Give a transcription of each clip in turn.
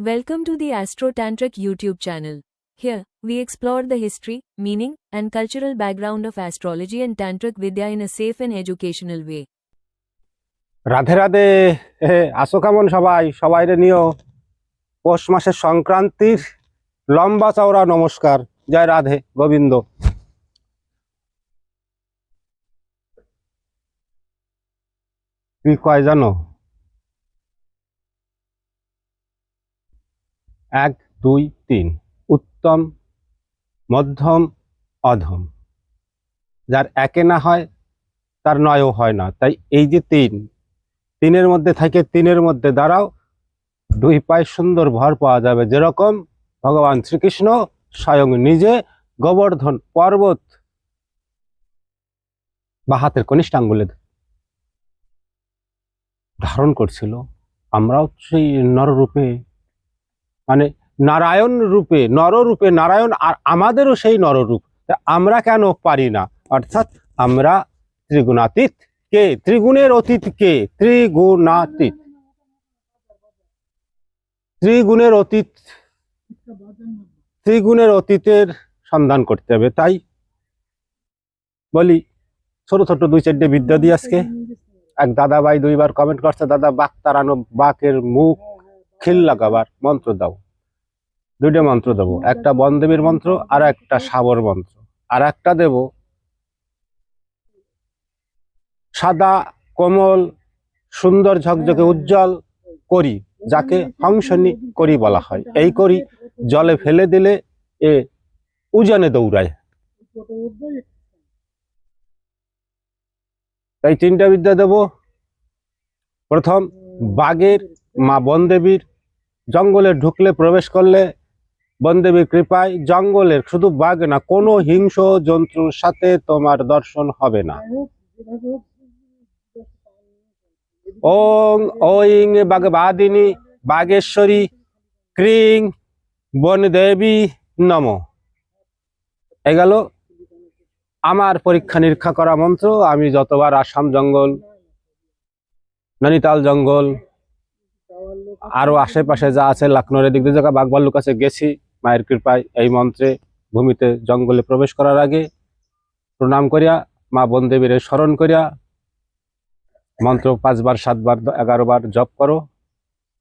Welcome to the Astro Tantric YouTube channel. Here, we explore the history, meaning, and cultural background of astrology and Tantric Vidya in a safe and educational way. Radhe Radhe. আসো কেমন সবাই সবাইরে নিও পৌষ মাসের সংক্রান্তির লম্বা চওড়া নমস্কার। জয় রাধে গোবিন্দ। কি কয় জানো? 1 2 3 উত্তম মধ্যম অধম। যার একে না হয় তার নয়ও হয় না। তাই এই যে তিনের মধ্যে থাকে, তিনের মধ্যে দাঁড়াও, দুই পায়ে সুন্দর ভর পাওয়া যাবে। যেরকম ভগবান শ্রীকৃষ্ণ স্বয়ং নিজে গোবর্ধন পর্বত বা হাতের কনিষ্ঠ আঙ্গুলে ধারণ করছিল, আমরাও সেই নররূপে, মানে নারায়ণ রূপে, নররূপে নারায়ণ, আর আমাদেরও সেই নররূপ। আমরা কেন পারি না? অর্থাৎ আমরা ত্রিগুণাতীত। কে? ত্রিগুণের অতীত কে? ত্রিগুণাতীত। ত্রিগুণের অতীত, ত্রিগুণের অতীতের সন্ধান করতে হবে। তাই বলি, ছোট ছোট 2-4টে বিদ্যা দিয়ে আজকে। এক দাদা ভাই 2বার কমেন্ট করছে, দাদা বাক তাড়ানো, বাকের মুখ খিল লাগাবার মন্ত্র দাও। 2টে মন্ত্র দেবো, একটা বনদেবীর মন্ত্র আর একটা সাবর মন্ত্র, আর একটা দেব সাদা কোমল সুন্দর ঝকঝকে উজ্জ্বল করি, যাকে হংসনী করি বলা হয়। এই করি জলে ফেলে দিলে এ উজানে দৌড়ায়। তাই 3টে বিদ্যা দেব। প্রথম, বাঘের মা বনদেবীর জঙ্গলে ঢুকলে, প্রবেশ করলে বনদেবীর কৃপায় জঙ্গলের শুধু বাঘ না, কোনো হিংস্র জন্তুর সাথে তোমার দর্শন হবে না। ওং ঐং বাগবাদিনী বাগেশ্বরী ক্রিং বনদেবী নম। এ গেল আমার পরীক্ষা নিরীক্ষা করা মন্ত্র। আমি যতবার আসাম জঙ্গল, নৈনিতাল জঙ্গল, আরো আশেপাশে যা আছে, লখনৌর দিক দিয়ে জায়গা বাঘ ভাল্লুক কাছে গেছি, মায়ের কৃপায় এই মন্ত্রে ভূমিতে জঙ্গলে প্রবেশ করার আগে প্রণাম করিয়া, মা বনদেবীর স্মরণ করিয়া মন্ত্র 5বার 7বার 11বার জপ করো।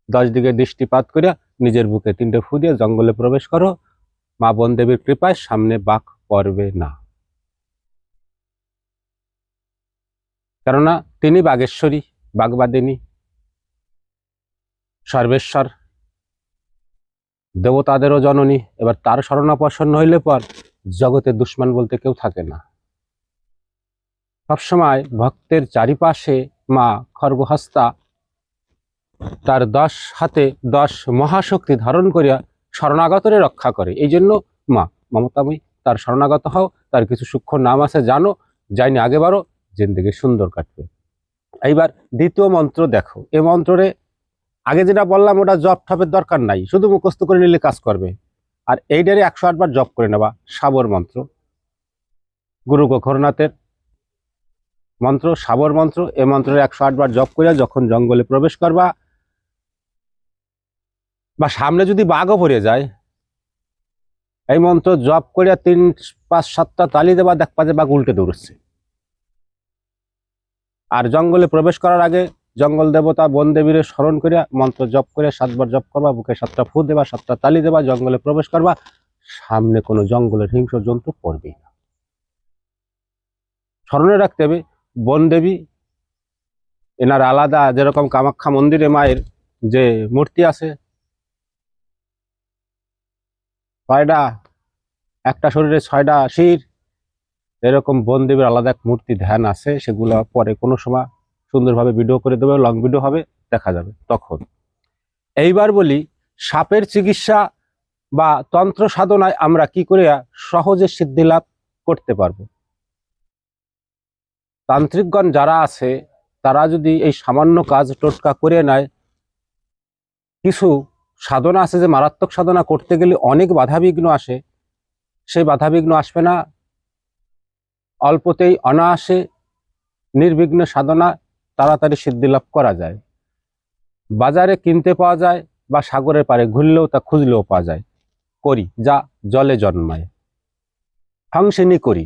10 দিকে দৃষ্টিপাত করিয়া নিজের বুকে 3টে ফু দিয়ে জঙ্গলে প্রবেশ করো। মা বনদেবীর কৃপায় সামনে বাঘ পড়বে না, কেননা তিনি বাগেশ্বরী, বাগবাদিনী, সর্বেশ্বর, দেবতাদেরও জননী। এবার তার শরণাপন্ন হইলে পর জগতে দুশ্মন বলতে কেউ থাকে না। সবসময় ভক্তের চারিপাশে মা খর্গহস্তা তার 10 হাতে 10 মহাশক্তি ধারণ করিয়া শরণাগতরে রক্ষা করে। এই জন্য মা মমতাময়ী, তার শরণাগত হও। তার কিছু সূক্ষ্ম নাম আছে, জানো, যাইনি আগে বারো, জিন্দেগি সুন্দর কাটবে। এইবার দ্বিতীয় মন্ত্র দেখো। এই মন্ত্রে আগে যেটা বললাম ওটা জপ ঠপের দরকার নাই, শুধু মুখস্থ করে নিলে কাজ করবে। আর এইটারে 108 বার জপ করে নেবা। সাবর মন্ত্র, গুরু গোখরনাথের মন্ত্র, সাবর মন্ত্র। এই মন্ত্রের 108 বার জপ করিয়া যখন জঙ্গলে প্রবেশ করবা, বা সামনে যদি বাঘও পড়ে যায়, এই মন্ত্র জপ করিয়া 3 5 7টা তালি দেবা, দেখবা যে বাঘ উল্টে দৌড়চ্ছে। আর জঙ্গলে প্রবেশ করার আগে জঙ্গল দেবতা বনদেবীর স্মরণ করিয়া মন্ত্র জপ করে 7বার জপ করবা, বুকে 7টা ফু দেবা, 7টা তালি দেবা, জঙ্গলে প্রবেশ করবা। সামনে কোনো জঙ্গলের হিংস্র জন্তু পড়বেই না। স্মরণে রাখতে হবে, বনদেবী এনার আলাদা, যেরকম কামাখ্যা মন্দিরে মায়ের যে মূর্তি আছে 6টা, একটা শরীরে 6টা শির, এরকম বনদেবীর আলাদা এক মূর্তি ধ্যান আছে। সেগুলো পরে কোনো সময় সুন্দরভাবে ভিডিও করে দেবে, লং ভিডিও হবে, দেখা যাবে তখন। এইবার বলি, সাপের চিকিৎসা বা তন্ত্র সাধনায় আমরা কি করে সহজে সিদ্ধি লাভ করতে পারবো। তান্ত্রিকগণ যারা আছে, তারা যদি এই সামান্য কাজ টোটকা করে নেয়, কিছু সাধনা আছে যে মারাত্মক সাধনা করতে গেলে অনেক বাধাবিঘ্ন আসে, সেই বাধাবিঘ্ন আসবে না। অল্পতেই অনায়াসে নির্বিঘ্ন সাধনা তাড়াতাড়ি সিদ্ধি লাভ করা যায়। বাজারে কিনতে পাওয়া যায় বা সাগরের পাড়ে ঘুরলেও তা খুঁজলেও পাওয়া যায়। করি, যা জলে জন্মায়। হাংসিনী করি,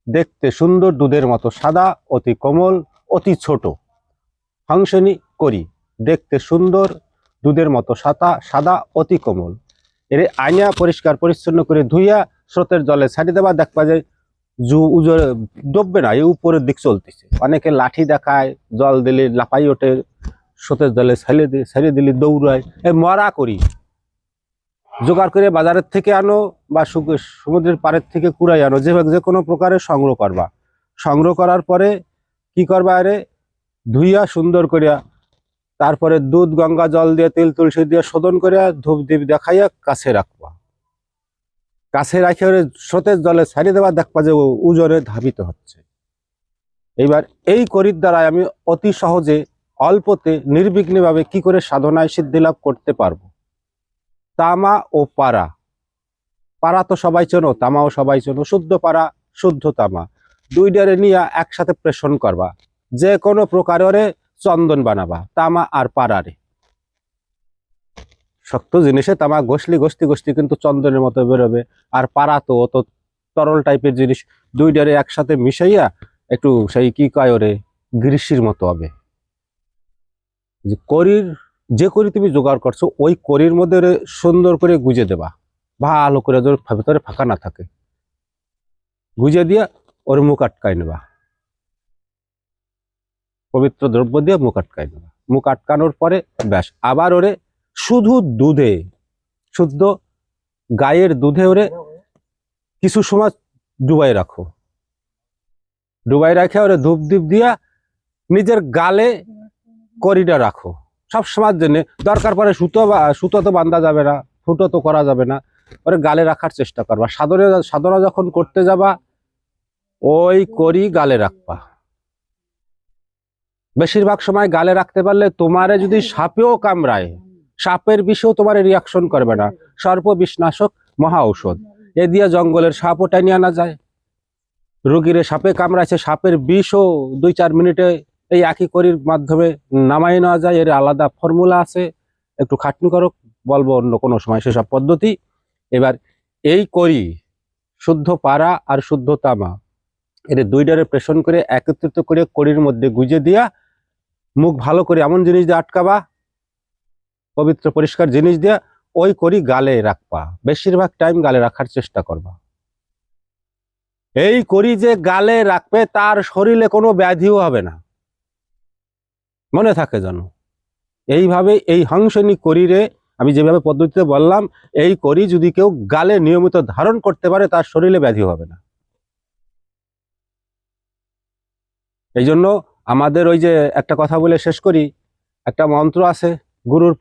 দেখতে সুন্দর, দুধের মতো সাদা, অতি কোমল, অতি ছোট। হাংসিনী করি, দেখতে সুন্দর, দুধের মতো সাদা সাদা, অতি কোমল। এর আইনা পরিষ্কার পরিচ্ছন্ন করে ধুইয়া স্রোতের জলে ছাড়িয়ে দেবা, দেখবা যে ডুববে না, এই উপরের দিক চলতেছে। অনেকে লাঠি দেখায়, জল দিলে লাফাই ওঠে, স্রোতের জলে ছাড়িয়ে দিলে দৌড়ায়। এই মরা করি জোগাড় করে বাজারের থেকে আনো বা সমুদ্রের পাড়ের থেকে কুড়াই আনো, যে কোনো প্রকারে সংগ্রহ করবা। সংগ্রহ করার পরে কি করবা, আরে ধুইয়া সুন্দর করিয়া, তারপরে দুধ গঙ্গা জল দিয়ে তেল তুলসী দিয়ে শোধন করিয়া ধূপ দ্বীপ দেখাইয়া কাছে রাখবা। কাছে রাখে ওরে স্রোতের জলে ছাড়িয়ে দেওয়া, দেখবা যে উজরে ধাবিত হচ্ছে। এইবার এই করির দ্বারাই আমি অতি সহজে অল্পতে নির্বিঘ্নে ভাবে কি করে সাধনায় সিদ্ধি লাভ করতে পারবো। তামা ও পারা, পারা তো সবাই চেনো, তামাও সবাই চেনো। শুদ্ধ পারা, শুদ্ধ তামা, দুইটারে নিয়ে একসাথে প্রেষণ করবা। যে কোনো প্রকারে চন্দন বানাবা, তামা আর পারারে। শক্ত জিনিসে তামা ঘষলি ঘষতে কিন্তু চন্দনের মতো বেরোবে। আর পারা তো অত তরল টাইপের জিনিস, দুইটারে একসাথে মিশাইয়া একটু সেই কি কয় ওরে, গ্রীষ্মের মতো হবে। যে করির, যে করি তুমি জোগাড় করছো, ওই করির মধ্যে সুন্দর করে গুজে দেবা, ভালো করে, ভেতরে ফাঁকা না থাকে। গুজে দিয়া ওর মুখ আটকায় নেবা, পবিত্র দ্রব্য দিয়ে মুখ আটকায় নেবা। মুখ আটকানোর পরে ব্যাস, আবার ওরে শুধু দুধে, শুদ্ধ গায়ের দুধে ওরে কিছু সময় ডুবাই রাখো। ডুবাই রাখে ওরে ধূপ দ্বীপ দিয়া নিজের গালে করিটা রাখো সব সময়ের জন্য। দরকার পড়ে সুতো তো বাঁধা যাবে না, ফুটো তো করা যাবে না, ওরে গালে রাখার চেষ্টা করবা। সাধনা যখন করতে যাবা, ওই করি গালে রাখবা। বেশিরভাগ সময় গালে রাখতে পারলে তোমারে যদি সাপেও কামড়ায়, সাপের বিষেও তোমার রিয়াকশন করবে না। সর্প বিষনাশক মহা ঔষধ, এ দিয়ে জঙ্গলের সাপও টাইনে আনা যায়। রোগীরে সাপে কামড়াইছে, সাপের বিষও 2-4 মিনিটে এই একই করির মাধ্যমে নামাই নেওয়া যায়। এর আলাদা ফর্মুলা আছে, একটু খাটনি করো, বলবো অন্য কোনো সময় সেসব পদ্ধতি। এবার এই করি, শুদ্ধ পারা আর শুদ্ধ তামা, এর দুইটারে প্রেষণ করে একত্রিত করে করির মধ্যে গুজে দিয়া মুখ ভালো করে এমন জিনিস দিয়ে আটকাবা, পবিত্র পরিষ্কার জিনিস দিয়া ওই করি গালে রাখবা। বেশিরভাগ টাইম গালে রাখার চেষ্টা করবা। এই করি যে গালে রাখবে, তার শরীরে কোনো ব্যাধিও হবে না, মনে থাকে যেন। এইভাবে এই হাংসিনী করিরে আমি যেভাবে পদ্ধতিতে বললাম, এই করি যদি কেউ গালে নিয়মিত ধারণ করতে পারে, তার শরীরে ব্যাধি হবে না। এই জন্য আমাদের ওই যে একটা কথা বলে শেষ করি, একটা মন্ত্র আছে, গুরুর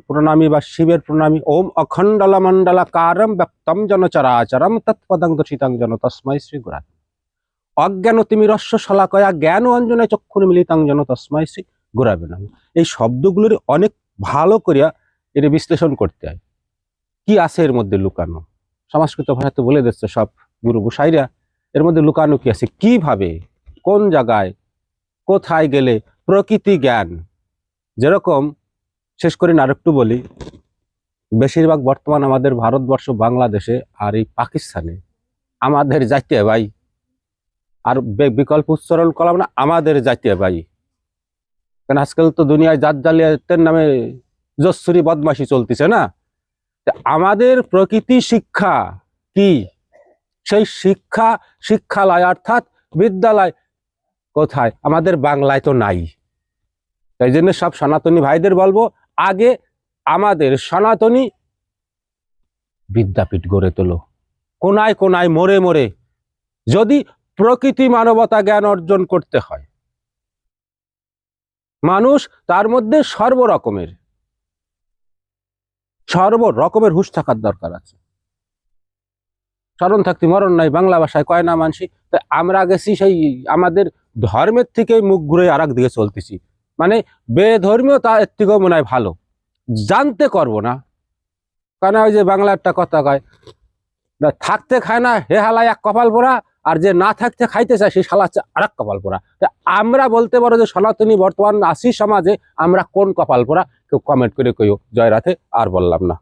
প্রণামী বা শিবের প্রণামী। ওম অখণ্ডলা মণ্ডলা কারম ব্যক্তম জন চরাচরম তৎপদং দর্শিতাং জন তস্মৈ শ্রী গুরায়। অজ্ঞান তিমিরস্য শলাকয়া জ্ঞান অঞ্জনে চক্ষুর মিলিতাং জন তস্মৈ শ্রী গুরাবে নমঃ। এই শব্দগুলোর অনেক ভালো করিয়া এর বিশ্লেষণ করতে হয়, কি আছে এর মধ্যে লুকানো। সংস্কৃত ভাষাতে বলে দিচ্ছে সব গুরু গোসাইরা, এর মধ্যে লুকানো কি আছে, কিভাবে, কোন জায়গায়, কোথায় গেলে প্রকৃতি জ্ঞান। যেরকম শেষ করে আরেকটু বলি, বেশিরভাগ বর্তমান আমাদের ভারতবর্ষ, বাংলাদেশে আর এই পাকিস্তানে আমাদের জাতীয় ভাই, আর বিকল্প উচ্চারণ করলাম না, আমাদের জাতীয় ভাই। কারণ আজকাল তো দুনিয়ায় জাত জালিয়াতের নামে জস্বরি বদমাশি চলতেছে না। আমাদের প্রকৃতি শিক্ষা কি, সেই শিক্ষালয় অর্থাৎ বিদ্যালয় কোথায়, আমাদের বাংলায় তো নাই। তাই জন্য সব সনাতনী ভাইদের বলবো, আগে আমাদের সনাতনী বিদ্যাপীঠ গড়ে তোলো, কোনায় কোনায় মোড়ে মোড়ে। যদি প্রকৃতি মানবতা জ্ঞান অর্জন করতে হয়, মানুষ তার মধ্যে সর্বরকমের হুঁশ থাকার দরকার আছে। স্মরণ থাকতে মরণ নাই, বাংলা ভাষায় কয় না মানসি। আমরা গেছি সেই আমাদের ধর্মের থেকে মুখ ঘুরে আর এক দিকে চলতেছি, মানে বেধর্মীয় তা এর থেকেও মনে হয় ভালো, জানতে করবো না। কারণ ওই যে বাংলা একটা কথা কয়, থাকতে খায় না হে হালায় এক কপাল পোড়া, আর যে না থাকতে খাইতে চায় সেই শালা হচ্ছে আরেক কপাল পোড়া। আমরা বলতে পারো যে সনাতনী বর্তমান আশি সমাজে আমরা কোন কপাল পোড়া, কেউ কমেন্ট করে কইও। জয় রাধে, আর বললাম না।